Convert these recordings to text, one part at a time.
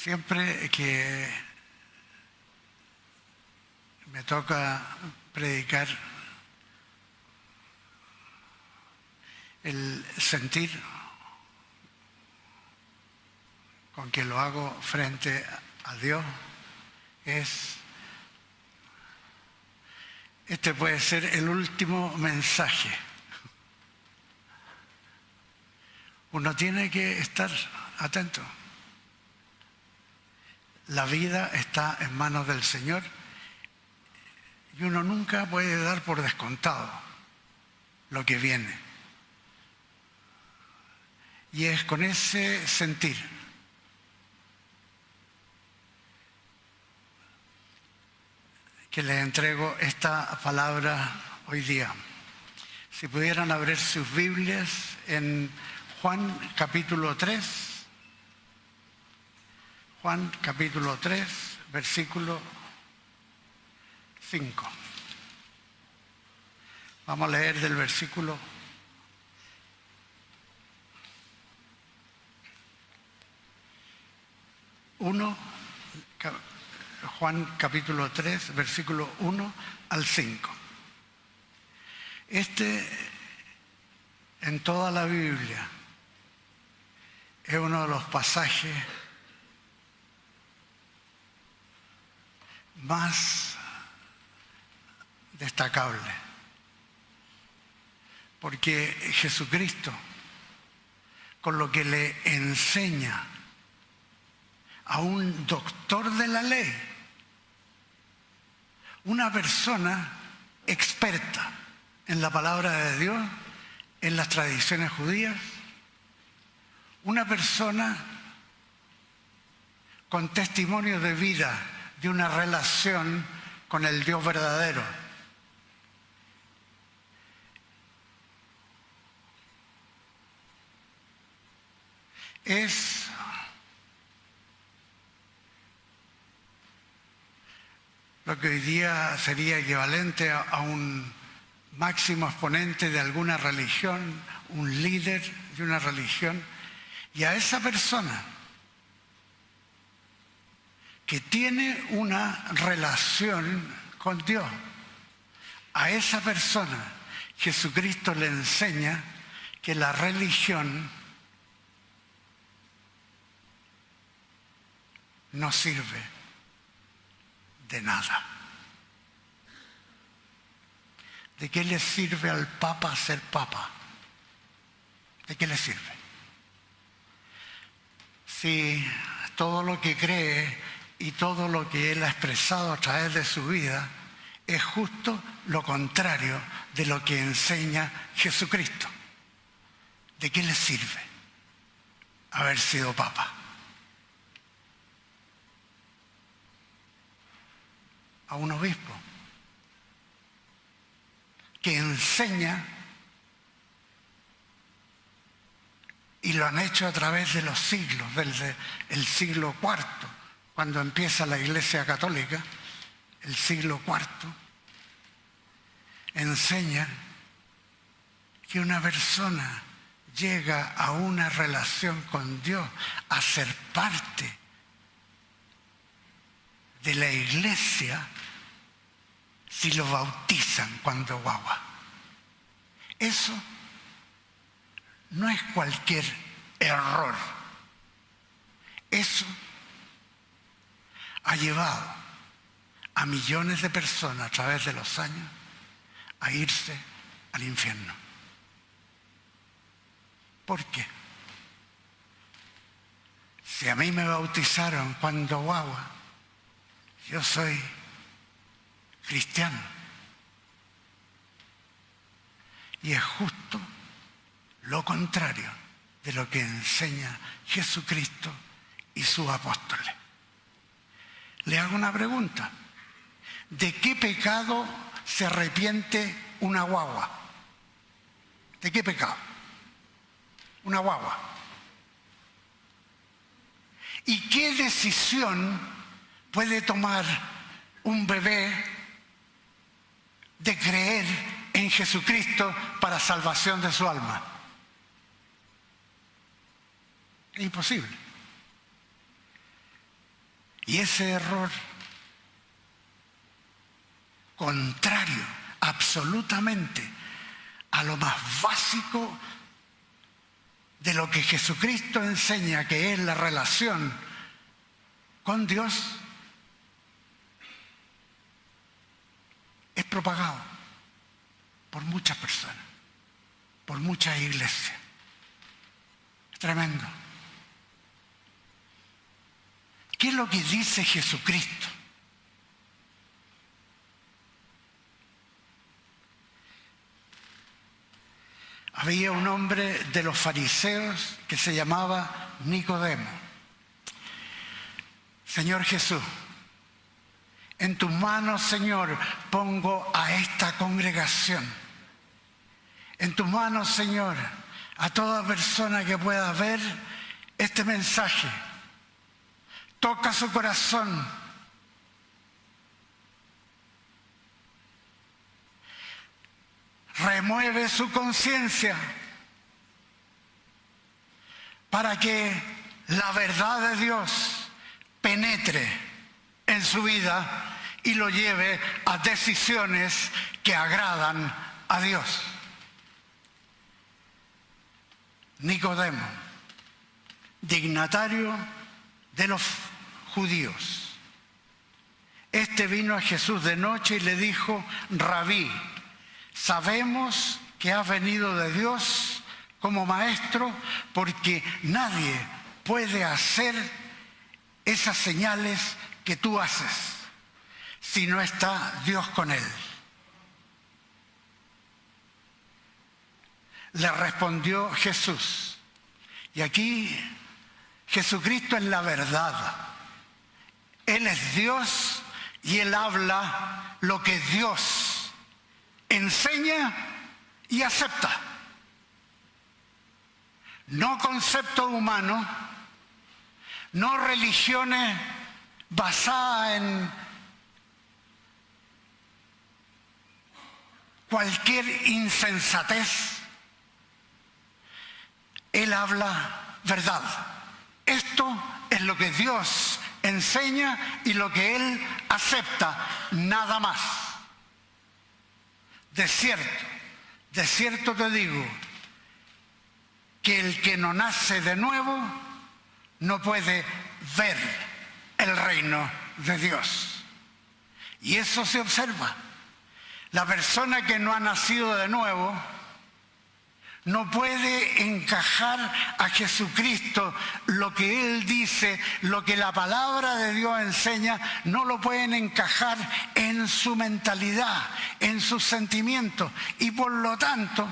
Siempre que me toca predicar, el sentir con que lo hago frente a Dios este puede ser el último mensaje. Uno tiene que estar atento. La vida está en manos del Señor y uno nunca puede dar por descontado lo que viene. Y es con ese sentir que les entrego esta palabra hoy día. Si pudieran abrir sus Biblias en Juan capítulo 3. Juan capítulo 3, versículo 5. Vamos a leer del versículo 1, Juan capítulo 3, versículo 1 al 5. En toda la Biblia, es uno de los pasajes más destacable, porque Jesucristo, con lo que le enseña a un doctor de la ley, una persona experta en la palabra de Dios, en las tradiciones judías, una persona con testimonio de vida, de una relación con el Dios verdadero. Es lo que hoy día sería equivalente a un máximo exponente de alguna religión, un líder de una religión, y a esa persona que tiene una relación con Dios, a esa persona Jesucristo le enseña que la religión no sirve de nada. ¿De qué le sirve al Papa ser Papa? ¿De qué le sirve? Si todo lo que cree y todo lo que él ha expresado a través de su vida es justo lo contrario de lo que enseña Jesucristo. ¿De qué le sirve haber sido Papa? A un obispo que enseña, y lo han hecho a través de los siglos, desde el siglo IV, cuando empieza la Iglesia Católica, el siglo IV, enseña que una persona llega a una relación con Dios, a ser parte de la Iglesia, si lo bautizan cuando guagua. Eso no es cualquier error. Eso ha llevado a millones de personas a través de los años a irse al infierno. ¿Por qué? Si a mí me bautizaron cuando guagua, yo soy cristiano. Y es justo lo contrario de lo que enseña Jesucristo y sus apóstoles. Le hago una pregunta. ¿De qué pecado se arrepiente una guagua? ¿De qué pecado? Una guagua. ¿Y qué decisión puede tomar un bebé de creer en Jesucristo para salvación de su alma? Es imposible. Y ese error, contrario absolutamente a lo más básico de lo que Jesucristo enseña, que es la relación con Dios, es propagado por muchas personas, por muchas iglesias. Es tremendo. ¿Qué es lo que dice Jesucristo? Había un hombre de los fariseos que se llamaba Nicodemo. Señor Jesús, en tus manos, Señor, pongo a esta congregación. En tus manos, Señor, a toda persona que pueda ver este mensaje. Toca su corazón. Remueve su conciencia para que la verdad de Dios penetre en su vida y lo lleve a decisiones que agradan a Dios. Nicodemo, dignatario de los judíos. Este vino a Jesús de noche y le dijo: Rabí, sabemos que has venido de Dios como maestro, porque nadie puede hacer esas señales que tú haces si no está Dios con él. Le respondió Jesús. Y aquí Jesucristo es la verdad. Él es Dios y Él habla lo que Dios enseña y acepta. No conceptos humanos, no religiones basadas en cualquier insensatez. Él habla verdad. Esto es lo que Dios enseña y lo que Él acepta, nada más. De cierto te digo, que el que no nace de nuevo no puede ver el reino de Dios. Y eso se observa. La persona que no ha nacido de nuevo no puede encajar a Jesucristo, lo que Él dice, lo que la palabra de Dios enseña, no lo pueden encajar en su mentalidad, en sus sentimientos. Y por lo tanto,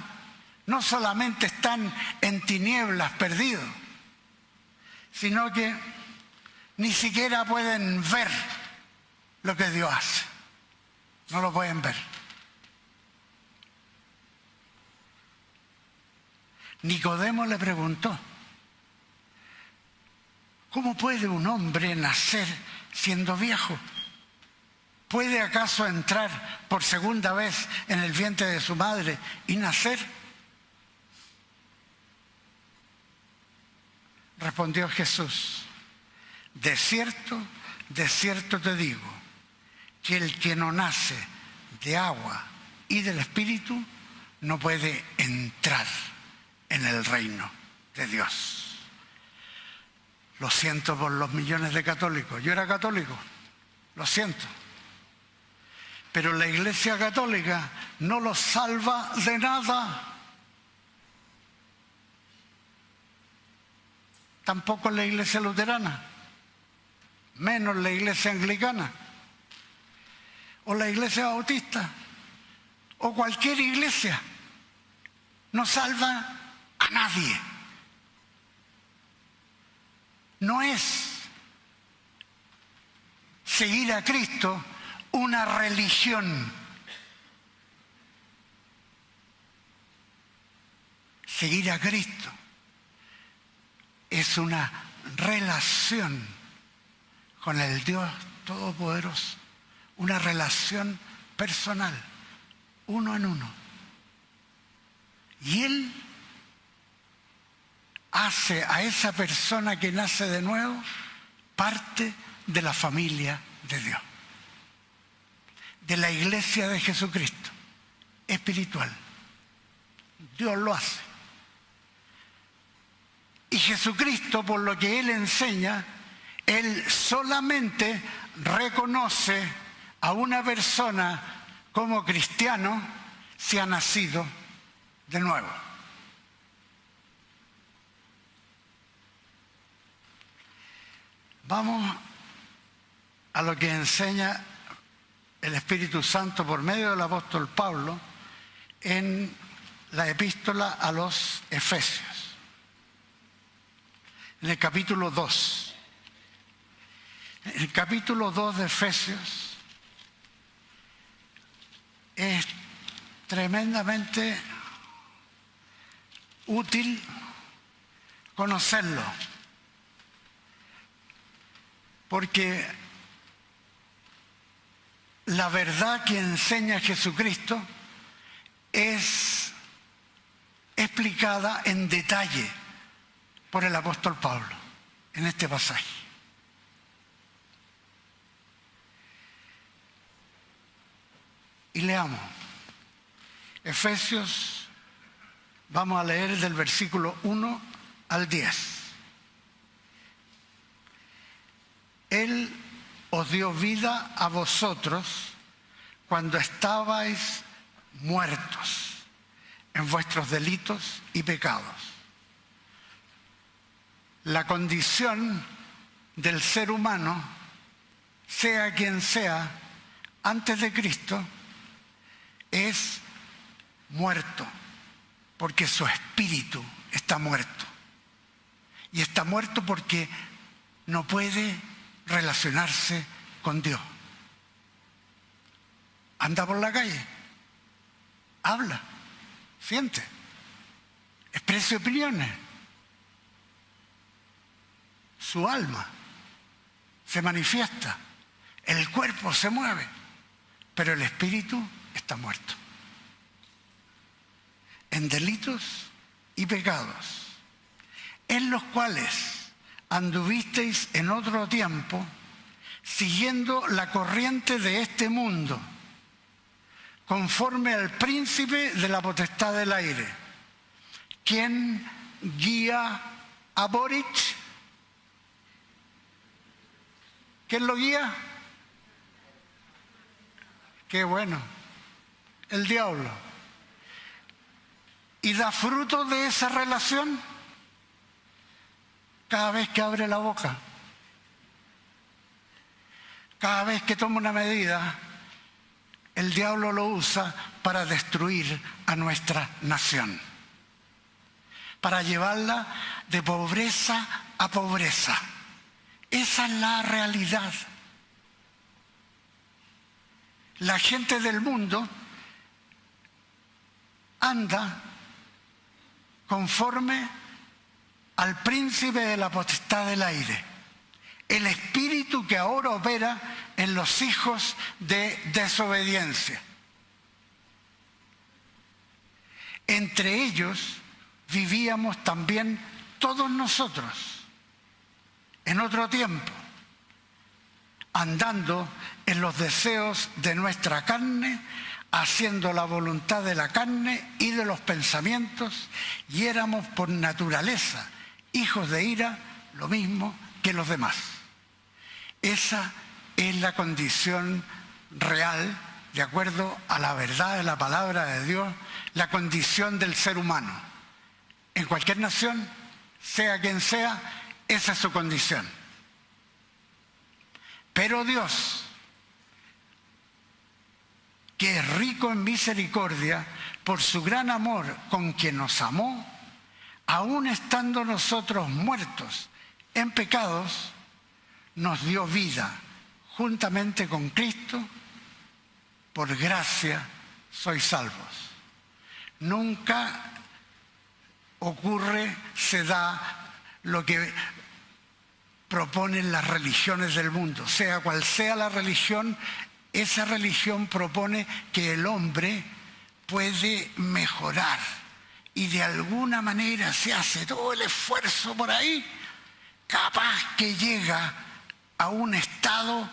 no solamente están en tinieblas perdidos, sino que ni siquiera pueden ver lo que Dios hace. No lo pueden ver. Nicodemo le preguntó: ¿cómo puede un hombre nacer siendo viejo? ¿Puede acaso entrar por segunda vez en el vientre de su madre y nacer? Respondió Jesús: de cierto te digo, que el que no nace de agua y del Espíritu no puede entrar en el reino de Dios. Lo siento por los millones de católicos. Yo era católico, lo siento. Pero la Iglesia Católica no los salva de nada. Tampoco la Iglesia Luterana, menos la Iglesia Anglicana, o la Iglesia Bautista, o cualquier iglesia. No salva a nadie. No es seguir a Cristo una religión. Seguir a Cristo es una relación con el Dios Todopoderoso, una relación personal, uno en uno. Y Él hace a esa persona que nace de nuevo parte de la familia de Dios, de la iglesia de Jesucristo, espiritual. Dios lo hace. Y Jesucristo, por lo que Él enseña, Él solamente reconoce a una persona como cristiano si ha nacido de nuevo. Vamos a lo que enseña el Espíritu Santo por medio del apóstol Pablo en la epístola a los Efesios, en el capítulo 2. En el capítulo 2 de Efesios es tremendamente útil conocerlo, porque la verdad que enseña Jesucristo es explicada en detalle por el apóstol Pablo en este pasaje. Y leamos Efesios, vamos a leer del versículo 1 al 10. Él os dio vida a vosotros cuando estabais muertos en vuestros delitos y pecados. La condición del ser humano, sea quien sea, antes de Cristo, es muerto, porque su espíritu está muerto. Y está muerto porque no puede relacionarse con Dios. Anda por la calle, habla, siente, expresa opiniones. Su alma se manifiesta, el cuerpo se mueve, pero el espíritu está muerto. En delitos y pecados, en los cuales anduvisteis en otro tiempo, siguiendo la corriente de este mundo, conforme al príncipe de la potestad del aire, quien guía a Boric. ¿Quién lo guía? Qué bueno, el diablo. ¿Y da fruto de esa relación? Cada vez que abre la boca, cada vez que toma una medida, el diablo lo usa para destruir a nuestra nación, para llevarla de pobreza a pobreza. Esa es la realidad. La gente del mundo anda conforme al príncipe de la potestad del aire, el espíritu que ahora opera en los hijos de desobediencia. Entre ellos vivíamos también todos nosotros, en otro tiempo, andando en los deseos de nuestra carne, haciendo la voluntad de la carne y de los pensamientos, y éramos por naturaleza hijos de ira, lo mismo que los demás. Esa es la condición real, de acuerdo a la verdad de la palabra de Dios, la condición del ser humano. En cualquier nación, sea quien sea, esa es su condición. Pero Dios, que es rico en misericordia, por su gran amor con quien nos amó, aun estando nosotros muertos en pecados, nos dio vida juntamente con Cristo. Por gracia sois salvos. Nunca ocurre, se da lo que proponen las religiones del mundo. Sea cual sea la religión, esa religión propone que el hombre puede mejorar y de alguna manera se hace todo el esfuerzo por ahí, capaz que llega a un estado,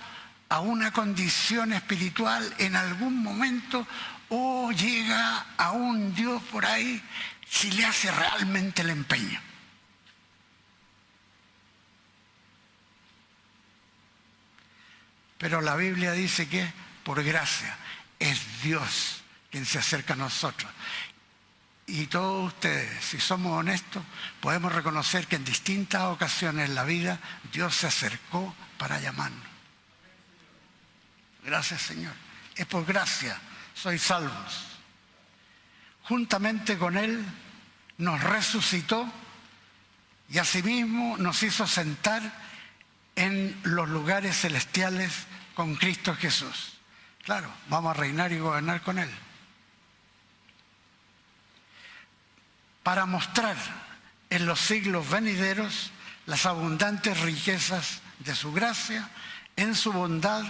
a una condición espiritual en algún momento, o llega a un Dios por ahí si le hace realmente el empeño. Pero la Biblia dice que por gracia es Dios quien se acerca a nosotros. Y todos ustedes, si somos honestos, podemos reconocer que en distintas ocasiones en la vida Dios se acercó para llamarnos. Gracias, Señor. Es por gracia, sois salvos. Juntamente con Él nos resucitó y asimismo nos hizo sentar en los lugares celestiales con Cristo Jesús. Claro, vamos a reinar y gobernar con Él. Para mostrar en los siglos venideros las abundantes riquezas de su gracia, en su bondad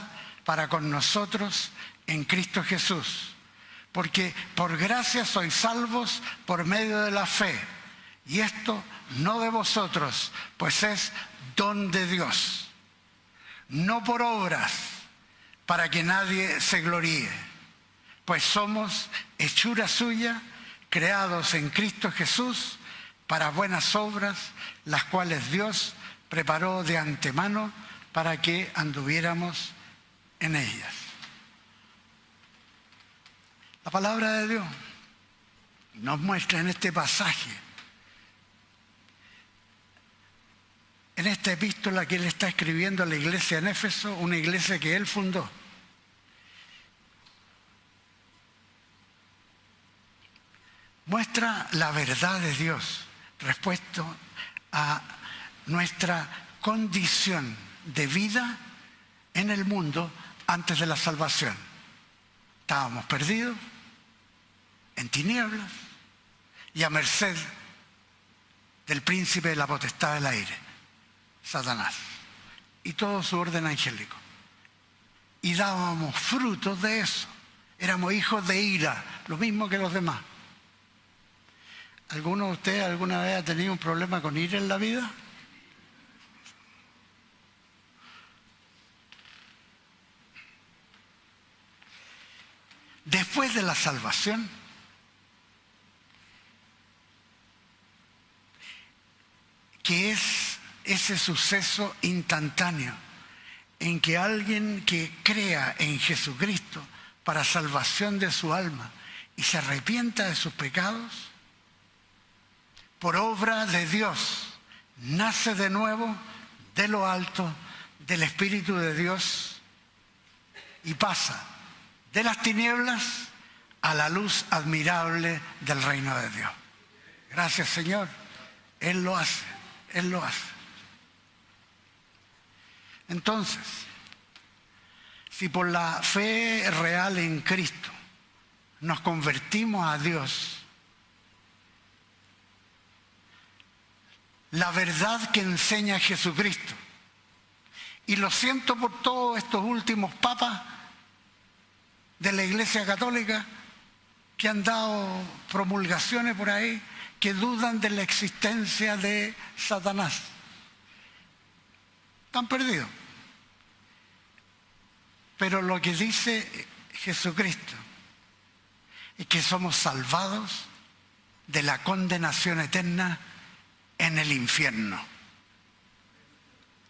para con nosotros en Cristo Jesús. Porque por gracia sois salvos por medio de la fe. Y esto no de vosotros, pues es don de Dios. No por obras, para que nadie se gloríe. Pues somos hechura suya, creados en Cristo Jesús para buenas obras, las cuales Dios preparó de antemano para que anduviéramos en ellas. La palabra de Dios nos muestra en este pasaje, en esta epístola que él está escribiendo a la iglesia en Éfeso, una iglesia que él fundó. Muestra la verdad de Dios respecto a nuestra condición de vida en el mundo antes de la salvación. Estábamos perdidos, en tinieblas y a merced del príncipe de la potestad del aire, Satanás, y todo su orden angélico. Y dábamos frutos de eso. Éramos hijos de ira, lo mismo que los demás. ¿Alguno de ustedes alguna vez ha tenido un problema con ira en la vida? Después de la salvación, que es ese suceso instantáneo en que alguien que crea en Jesucristo para salvación de su alma y se arrepienta de sus pecados, por obra de Dios, nace de nuevo de lo alto, del Espíritu de Dios, y pasa de las tinieblas a la luz admirable del reino de Dios. Gracias, Señor. Él lo hace, Él lo hace. Entonces, si por la fe real en Cristo nos convertimos a Dios, la verdad que enseña Jesucristo, y lo siento por todos estos últimos papas de la Iglesia Católica que han dado promulgaciones por ahí que dudan de la existencia de Satanás. Están perdidos. Pero lo que dice Jesucristo es que somos salvados de la condenación eterna en el infierno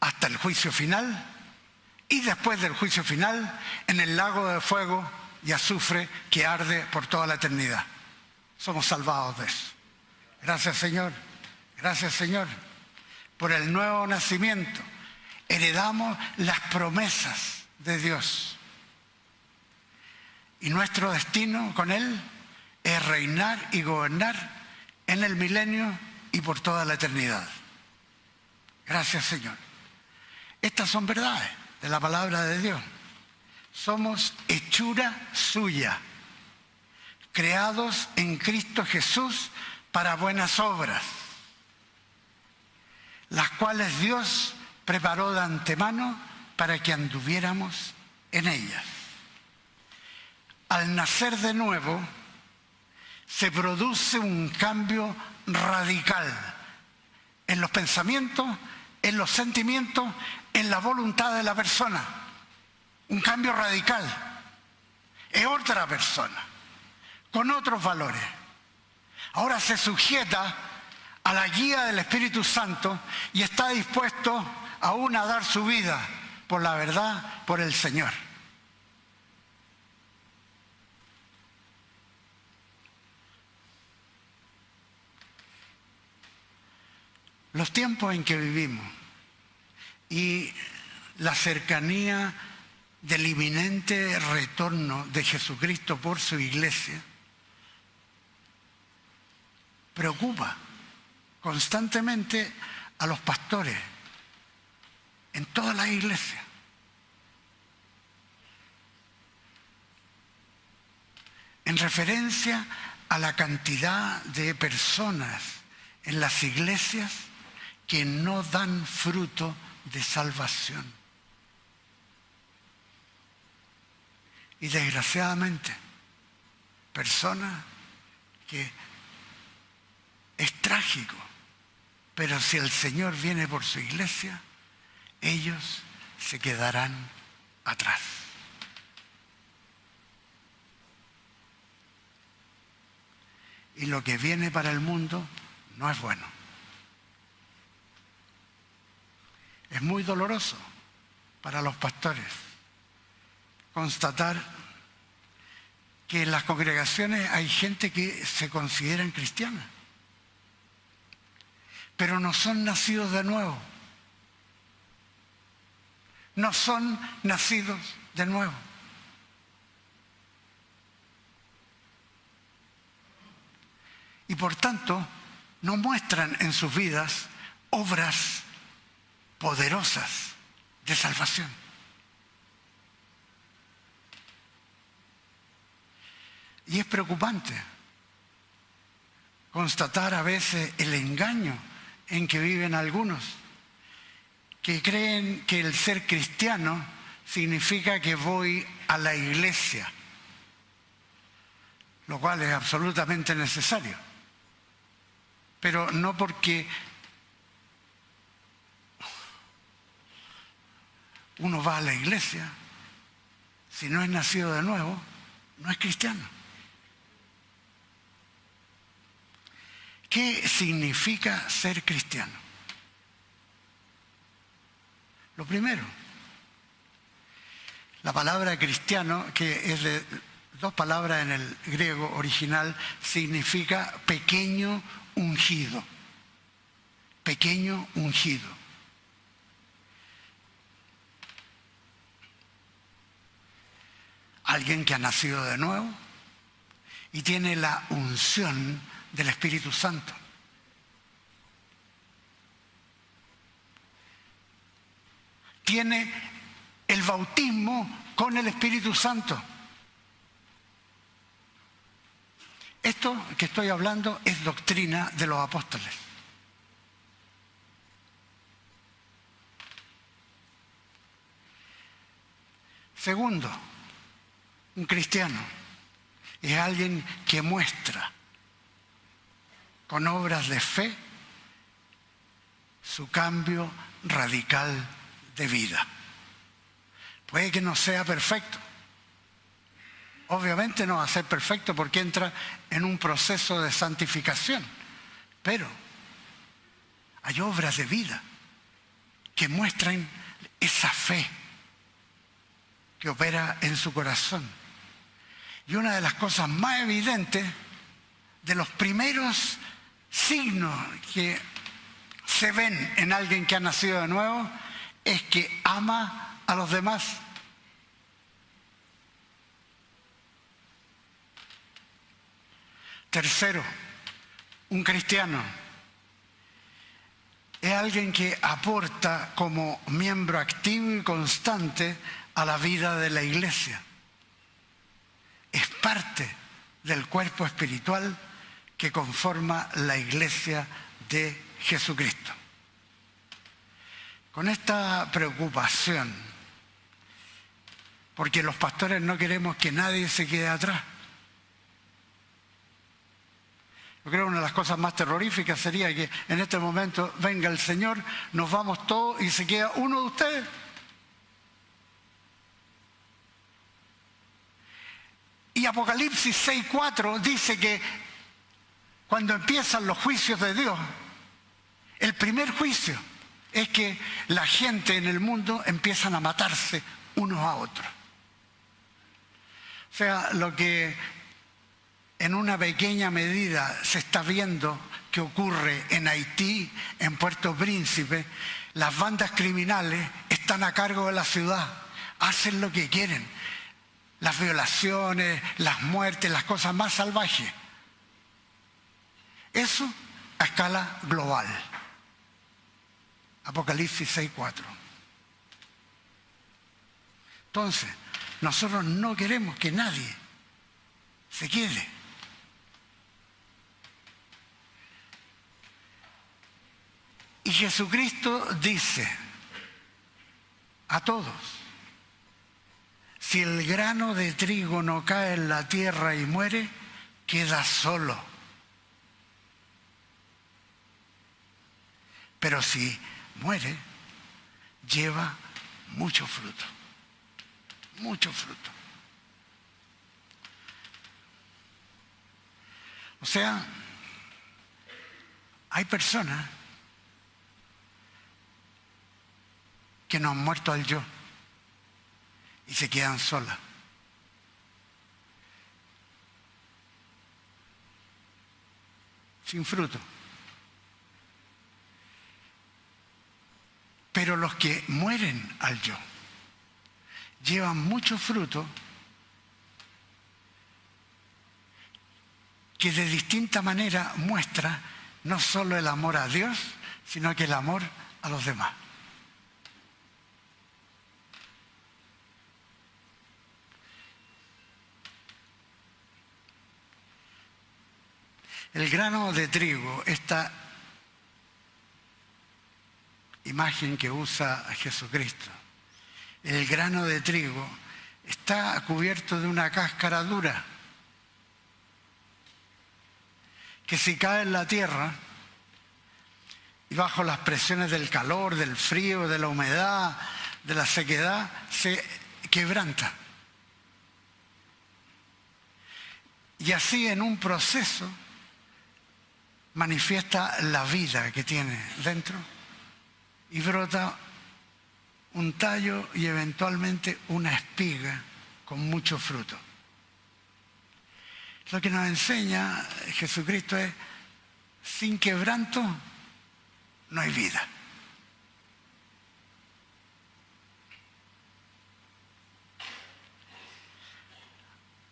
hasta el juicio final, y después del juicio final en el lago de fuego y azufre que arde por toda la eternidad. Somos salvados de eso. Gracias, Señor. Gracias, Señor. Por el nuevo nacimiento heredamos las promesas de Dios, y nuestro destino con Él es reinar y gobernar en el milenio y por toda la eternidad. Gracias, Señor. Estas son verdades de la palabra de Dios. Somos hechura suya, creados en Cristo Jesús para buenas obras, las cuales Dios preparó de antemano para que anduviéramos en ellas. Al nacer de nuevo, se produce un cambio radical en los pensamientos, en los sentimientos, en la voluntad de la persona. Un cambio radical. Es otra persona, con otros valores. Ahora se sujeta a la guía del Espíritu Santo y está dispuesto aún a dar su vida por la verdad, por el Señor. Los tiempos en que vivimos y la cercanía del inminente retorno de Jesucristo por su iglesia preocupa constantemente a los pastores en todas las iglesias. En referencia a la cantidad de personas en las iglesias que no dan fruto de salvación. Y desgraciadamente, personas que es trágico, pero si el Señor viene por su iglesia, ellos se quedarán atrás. Y lo que viene para el mundo no es bueno. Es muy doloroso para los pastores constatar que en las congregaciones hay gente que se consideran cristianas, pero no son nacidos de nuevo. No son nacidos de nuevo. Y por tanto, no muestran en sus vidas obras poderosas de salvación. Y es preocupante constatar a veces el engaño en que viven algunos, que creen que el ser cristiano significa que voy a la iglesia, lo cual es absolutamente necesario, pero no porque uno va a la iglesia, si no es nacido de nuevo, no es cristiano. ¿Qué significa ser cristiano? Lo primero, la palabra cristiano, que es de dos palabras en el griego original, significa pequeño ungido. Pequeño ungido. Alguien que ha nacido de nuevo y tiene la unción del Espíritu Santo. Tiene el bautismo con el Espíritu Santo. Esto que estoy hablando es doctrina de los apóstoles. Segundo, un cristiano es alguien que muestra con obras de fe su cambio radical de vida. Puede que no sea perfecto. Obviamente no va a ser perfecto porque entra en un proceso de santificación. Pero hay obras de vida que muestran esa fe que opera en su corazón. Y una de las cosas más evidentes, de los primeros signos que se ven en alguien que ha nacido de nuevo, es que ama a los demás. Tercero, un cristiano es alguien que aporta como miembro activo y constante a la vida de la iglesia. Es parte del cuerpo espiritual que conforma la iglesia de Jesucristo. Con esta preocupación, porque los pastores no queremos que nadie se quede atrás, Yo creo que una de las cosas más terroríficas sería que en este momento venga el Señor, nos vamos todos y se queda uno de ustedes. Y Apocalipsis 6:4 dice que cuando empiezan los juicios de Dios, el primer juicio es que la gente en el mundo empiezan a matarse unos a otros. O sea, lo que en una pequeña medida se está viendo que ocurre en Haití, en Puerto Príncipe, las bandas criminales están a cargo de la ciudad, hacen lo que quieren, las violaciones, las muertes, las cosas más salvajes. Eso a escala global. Apocalipsis 6:4. Entonces, nosotros no queremos que nadie se quede. Y Jesucristo dice a todos, si el grano de trigo no cae en la tierra y muere, queda solo. Pero si muere, lleva mucho fruto. Mucho fruto. O sea, hay personas que no han muerto al yo y se quedan solas. Sin fruto. Pero los que mueren al yo llevan mucho fruto que de distinta manera muestra no solo el amor a Dios, sino que el amor a los demás. El grano de trigo, esta imagen que usa Jesucristo, el grano de trigo está cubierto de una cáscara dura que si cae en la tierra y bajo las presiones del calor, del frío, de la humedad, de la sequedad, se quebranta. Y así en un proceso manifiesta la vida que tiene dentro y brota un tallo y eventualmente una espiga con mucho fruto. Lo que nos enseña Jesucristo es, sin quebranto no hay vida.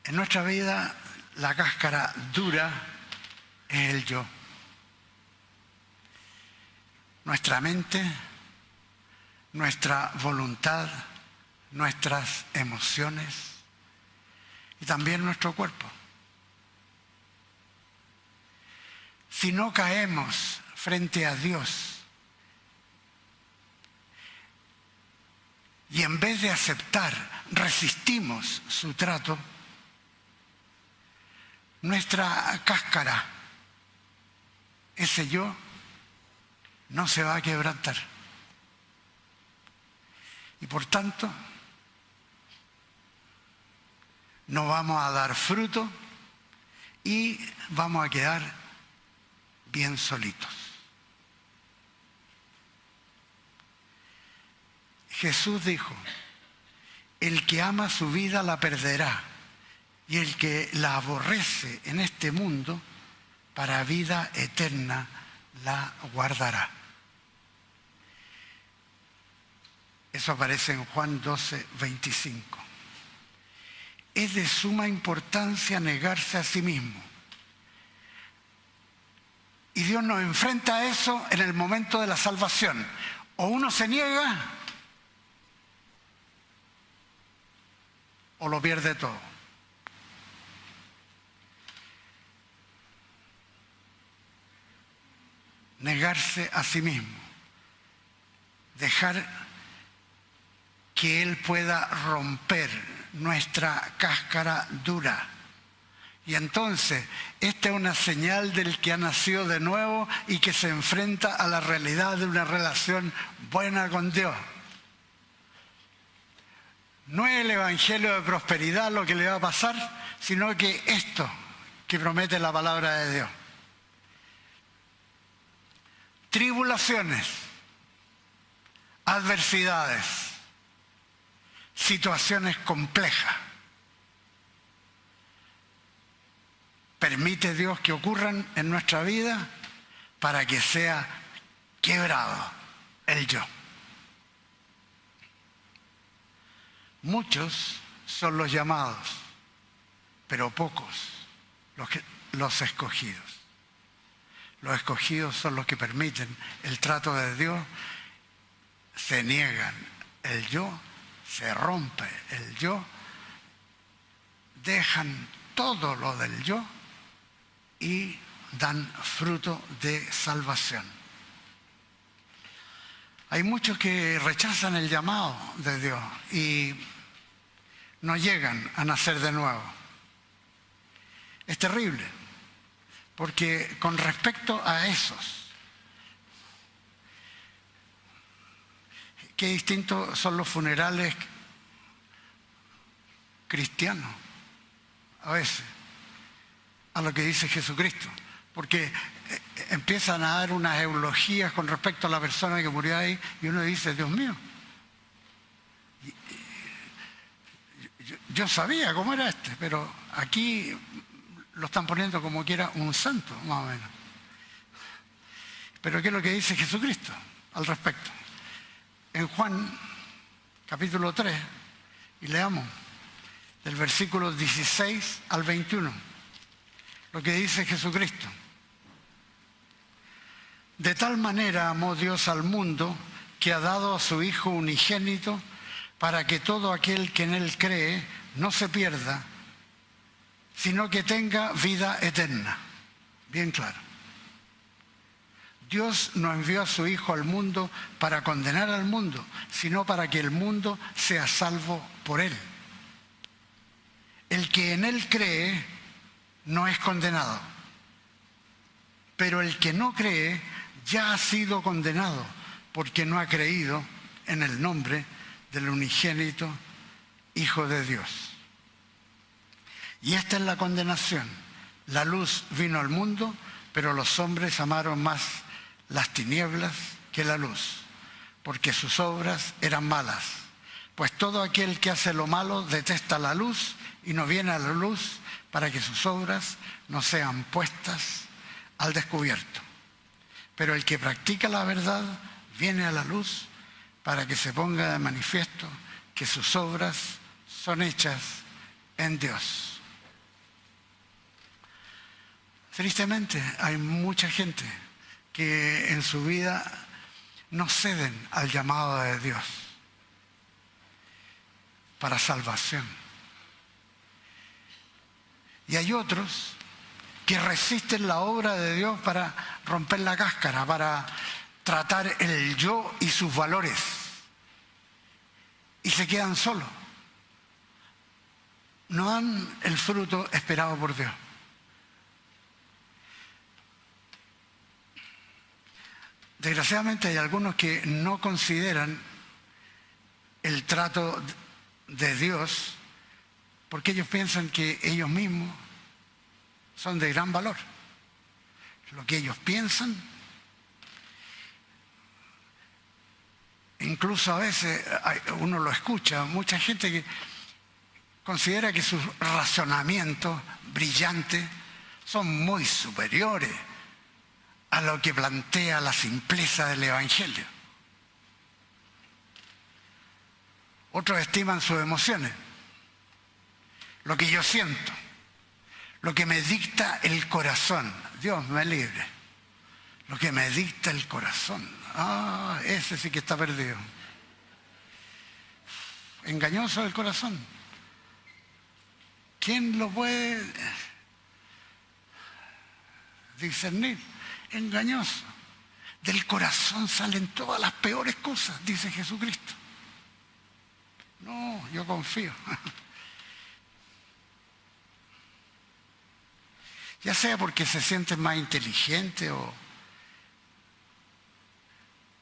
En nuestra vida la cáscara dura es el yo. Nuestra mente, nuestra voluntad, nuestras emociones y también nuestro cuerpo. Si no caemos frente a Dios y en vez de aceptar, resistimos su trato, nuestra cáscara, ese yo, no se va a quebrantar. Y por tanto, no vamos a dar fruto y vamos a quedar bien solitos. Jesús dijo, el que ama su vida la perderá, y el que la aborrece en este mundo, para vida eterna la guardará. Eso aparece en Juan 12:25. Es de suma importancia negarse a sí mismo. Y Dios nos enfrenta a eso en el momento de la salvación. O uno se niega, o lo pierde todo. Negarse a sí mismo. Dejar que Él pueda romper nuestra cáscara dura Y entonces, esta es una señal del que ha nacido de nuevo y que se enfrenta a la realidad de una relación buena con Dios. No es el evangelio de prosperidad lo que le va a pasar, sino que esto que promete la palabra de Dios. Tribulaciones, adversidades, situaciones complejas. Permite Dios que ocurran en nuestra vida para que sea quebrado el yo. Muchos son los llamados, pero pocos los escogidos. Los escogidos son los que permiten el trato de Dios, se niegan el yo, se rompe el yo, dejan todo lo del yo y dan fruto de salvación. Hay muchos que rechazan el llamado de Dios y no llegan a nacer de nuevo. Es terrible, porque con respecto a esos, qué distintos son los funerales cristianos a veces a lo que dice Jesucristo, porque empiezan a dar unas eulogías con respecto a la persona que murió ahí y uno dice, Dios mío, yo sabía cómo era este, pero aquí lo están poniendo como que era un santo, más o menos. Pero ¿qué es lo que dice Jesucristo al respecto? En Juan capítulo 3, y leamos del versículo 16 al 21, lo que dice Jesucristo. De tal manera amó Dios al mundo que ha dado a su Hijo unigénito para que todo aquel que en Él cree no se pierda, sino que tenga vida eterna. Bien claro. Dios no envió a su Hijo al mundo para condenar al mundo, sino para que el mundo sea salvo por Él. El que en Él cree no es condenado, pero el que no cree ya ha sido condenado porque no ha creído en el nombre del unigénito Hijo de Dios. Y esta es la condenación. La luz vino al mundo, pero los hombres amaron más las tinieblas que la luz, porque sus obras eran malas. Pues todo aquel que hace lo malo detesta la luz y no viene a la luz para que sus obras no sean puestas al descubierto. Pero el que practica la verdad viene a la luz para que se ponga de manifiesto que sus obras son hechas en Dios. Tristemente, hay mucha gente que en su vida no ceden al llamado de Dios para salvación. Y hay otros que resisten la obra de Dios para romper la cáscara, para tratar el yo y sus valores. Y se quedan solos. No dan el fruto esperado por Dios. Desgraciadamente hay algunos que no consideran el trato de Dios porque ellos piensan que ellos mismos son de gran valor. Lo que ellos piensan, incluso a veces uno lo escucha, mucha gente que considera que sus razonamientos brillantes son muy superiores a lo que plantea la simpleza del Evangelio. Otros estiman sus emociones, lo que yo siento, lo que me dicta el corazón. Dios me libre. Lo que me dicta el corazón. Ese sí que está perdido. Engañoso el corazón. ¿Quién lo puede discernir? Engañoso. Del corazón salen todas las peores cosas, dice Jesucristo. No, yo confío. ya sea porque se sienten más inteligentes o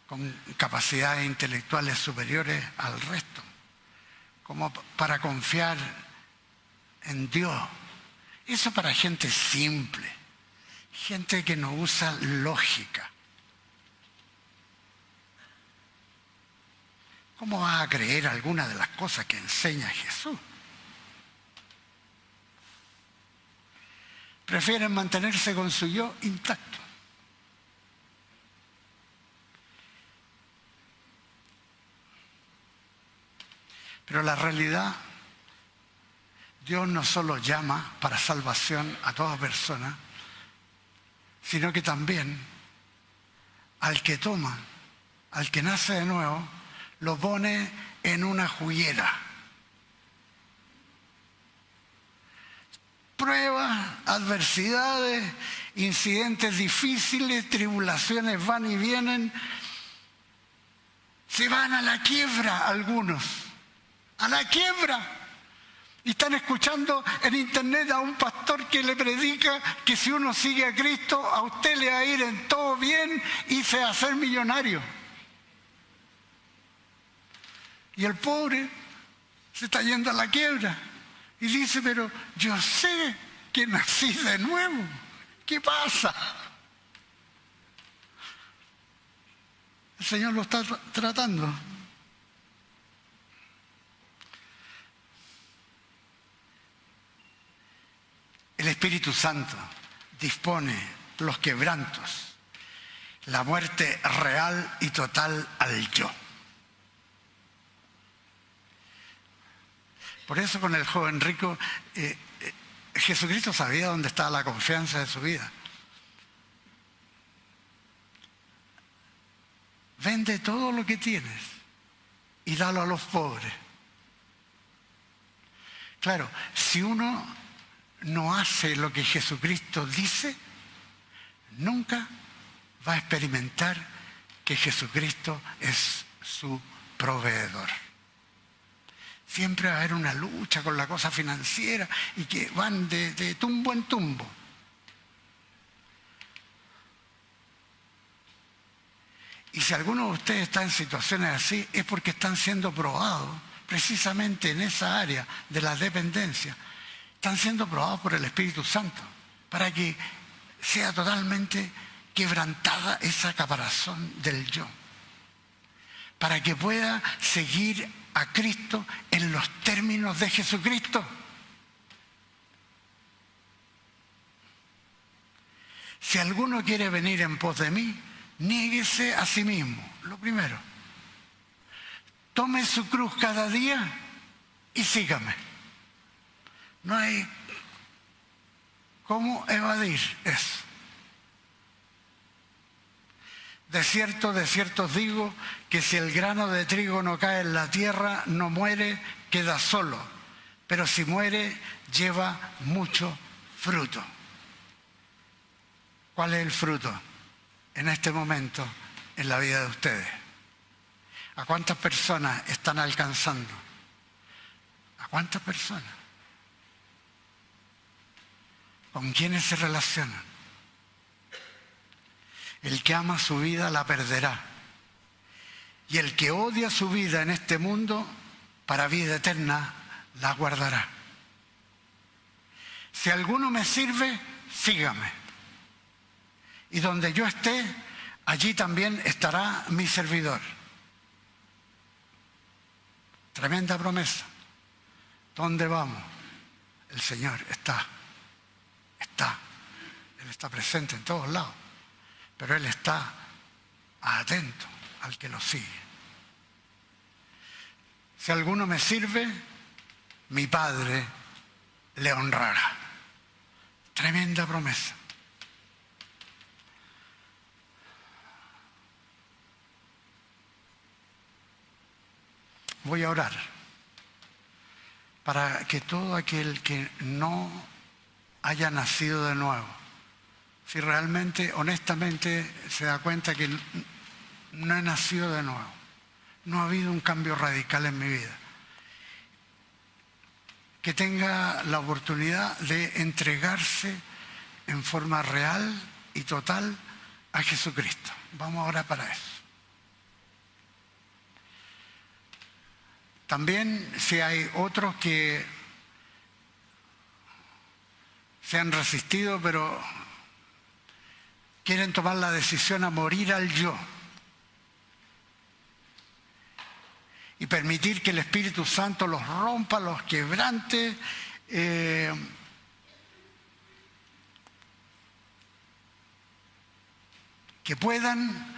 con capacidades intelectuales superiores al resto, como para confiar en Dios. Eso para gente simple, gente que no usa lógica. ¿Cómo vas a creer alguna de las cosas que enseña Jesús? Prefieren mantenerse con su yo intacto. Pero la realidad, Dios no solo llama para salvación a toda persona, sino que también al que toma, al que nace de nuevo, lo pone en una juguera. Pruebas, adversidades, incidentes difíciles, tribulaciones van y vienen. Se van a la quiebra algunos, a la quiebra. Y están escuchando en internet a un pastor que le predica que si uno sigue a Cristo, a usted le va a ir en todo bien y se va a hacer millonario. Y el pobre se está yendo a la quiebra. Y dice, pero yo sé que nací de nuevo. ¿Qué pasa? El Señor lo está tratando. El Espíritu Santo dispone los quebrantos, la muerte real y total al yo. Por eso con el joven rico, Jesucristo sabía dónde estaba la confianza de su vida. Vende todo lo que tienes y dalo a los pobres. Claro, si uno no hace lo que Jesucristo dice, nunca va a experimentar que Jesucristo es su proveedor. Siempre va a haber una lucha con la cosa financiera y que van de tumbo en tumbo. Y si alguno de ustedes está en situaciones así, es porque están siendo probados precisamente en esa área de la dependencia. Están siendo probados por el Espíritu Santo para que sea totalmente quebrantada esa caparazón del yo. Para que pueda seguir a Cristo en los términos de Jesucristo. Si alguno quiere venir en pos de mí, niéguese a sí mismo, lo primero. Tome su cruz cada día y sígame. No hay cómo evadir eso. De cierto os digo que si el grano de trigo no cae en la tierra, no muere, queda solo. Pero si muere, lleva mucho fruto. ¿Cuál es el fruto en este momento en la vida de ustedes? ¿A cuántas personas están alcanzando? ¿A cuántas personas? ¿Con quiénes se relacionan? El que ama su vida la perderá. Y el que odia su vida en este mundo, para vida eterna, la guardará. Si alguno me sirve, sígame. Y donde yo esté, allí también estará mi servidor. Tremenda promesa. ¿Dónde vamos? El Señor está. Él está presente en todos lados. Pero Él está atento al que lo sigue. Si alguno me sirve, mi Padre le honrará. Tremenda promesa. Voy a orar para que todo aquel que no haya nacido de nuevo, si realmente, honestamente, se da cuenta que no he nacido de nuevo, no ha habido un cambio radical en mi vida, que tenga la oportunidad de entregarse en forma real y total a Jesucristo. Vamos a orar para eso. También si hay otros que se han resistido, pero quieren tomar la decisión a morir al yo y permitir que el Espíritu Santo los rompa, los quebrante, que puedan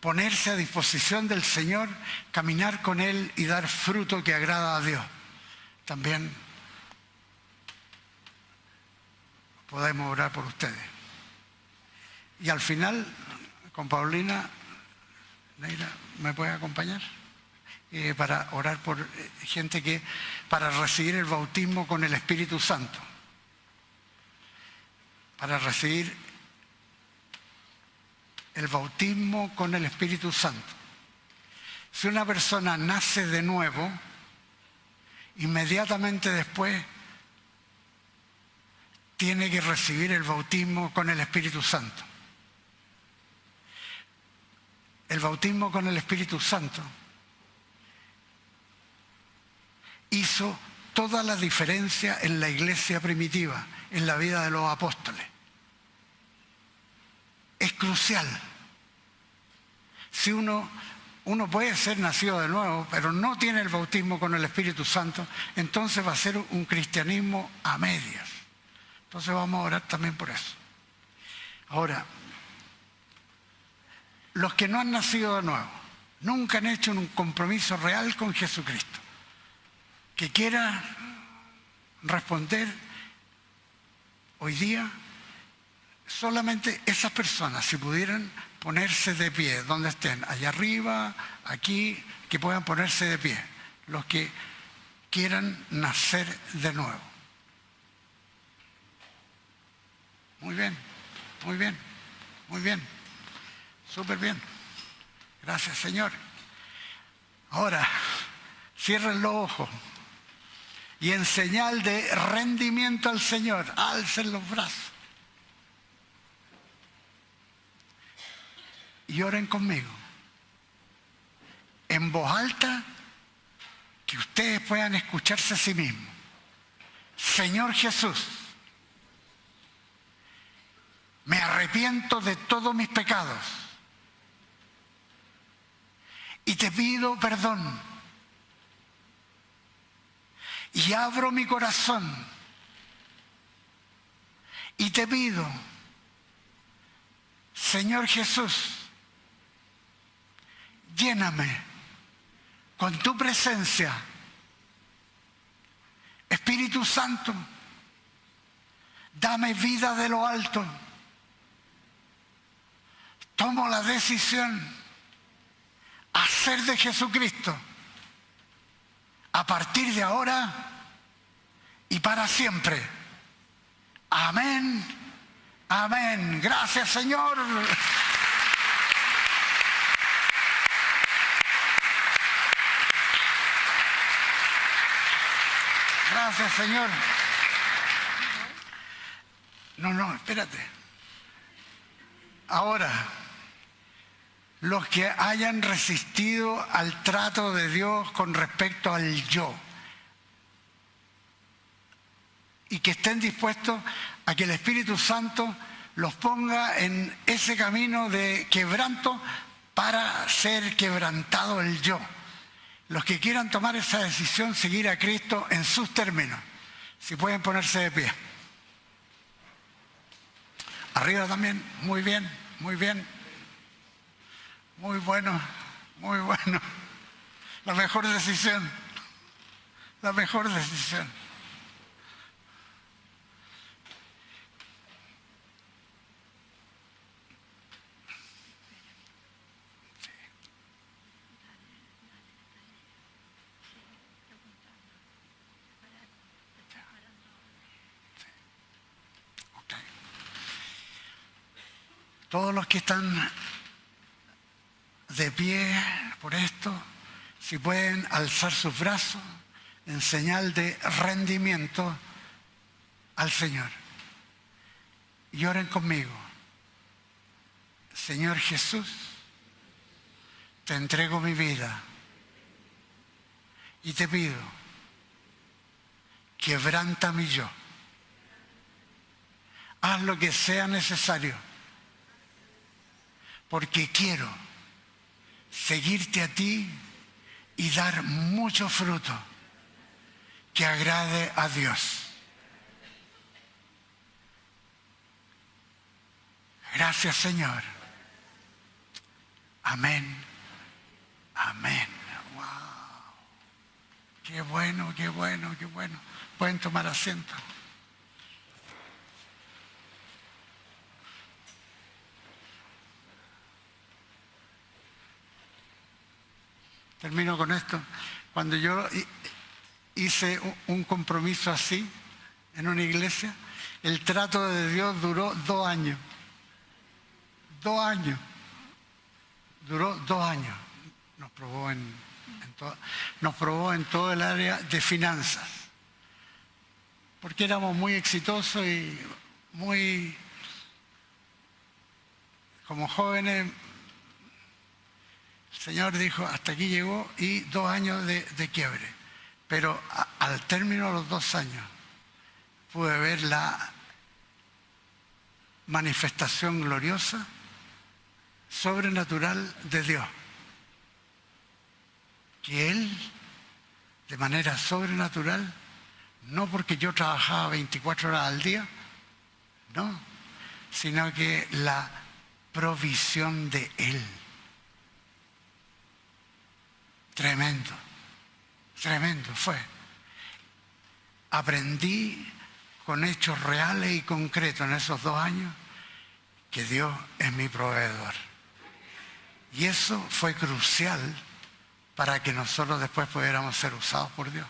ponerse a disposición del Señor, caminar con Él y dar fruto que agrada a Dios. También podemos orar por ustedes. Y al final, con Paulina, Neira, ¿me puede acompañar? Para orar por gente que, para recibir el bautismo con el Espíritu Santo. Para recibir el bautismo con el Espíritu Santo. Si una persona nace de nuevo, inmediatamente después tiene que recibir el bautismo con el Espíritu Santo. El bautismo con el Espíritu Santo hizo toda la diferencia en la iglesia primitiva, en la vida de los apóstoles. Es crucial. Si uno puede ser nacido de nuevo, pero no tiene el bautismo con el Espíritu Santo, entonces va a ser un cristianismo a medias. Entonces vamos a orar también por eso. Ahora, los que no han nacido de nuevo, nunca han hecho un compromiso real con Jesucristo, que quiera responder hoy día, solamente esas personas, si pudieran ponerse de pie, donde estén, allá arriba, aquí, que puedan ponerse de pie, los que quieran nacer de nuevo. Muy bien, muy bien, muy bien, súper bien. Gracias, Señor. Ahora, cierren los ojos y en señal de rendimiento al Señor, alcen los brazos. Y oren conmigo, en voz alta, que ustedes puedan escucharse a sí mismos. Señor Jesús, me arrepiento de todos mis pecados y te pido perdón y abro mi corazón y te pido, Señor Jesús, lléname con tu presencia. Espíritu Santo, dame vida de lo alto. Tomo la decisión a hacer de Jesucristo, a partir de ahora y para siempre. Amén, amén. Gracias, Señor. Gracias, Señor. No, espérate. Ahora, los que hayan resistido al trato de Dios con respecto al yo y que estén dispuestos a que el Espíritu Santo los ponga en ese camino de quebranto para ser quebrantado el yo. Los que quieran tomar esa decisión, seguir a Cristo en sus términos, si pueden ponerse de pie. Arriba también, muy bien, muy bien. Muy bueno, muy bueno. La mejor decisión, la mejor decisión. Todos los que están de pie por esto, si pueden alzar sus brazos en señal de rendimiento al Señor. y oren conmigo. Señor Jesús, te entrego mi vida y te pido, quebranta mi yo. Haz lo que sea necesario, porque quiero seguirte a ti y dar mucho fruto que agrade a Dios. Gracias, Señor. Amén. Amén. Wow. Qué bueno, qué bueno, qué bueno. Pueden tomar asiento. Termino con esto. Cuando yo hice un compromiso así en una iglesia, el trato de Dios duró 2 años. 2 años. Duró 2 años. Nos probó en todo el área de finanzas. Porque éramos muy exitosos y muy, como jóvenes, el Señor dijo, hasta aquí llegó, y 2 años de quiebre. Pero al término de los 2 años, pude ver la manifestación gloriosa, sobrenatural de Dios. Que Él, de manera sobrenatural, no porque yo trabajaba 24 horas al día, no, sino que la provisión de Él. Tremendo, tremendo fue. Aprendí con hechos reales y concretos en esos 2 años que Dios es mi proveedor. Y eso fue crucial para que nosotros después pudiéramos ser usados por Dios.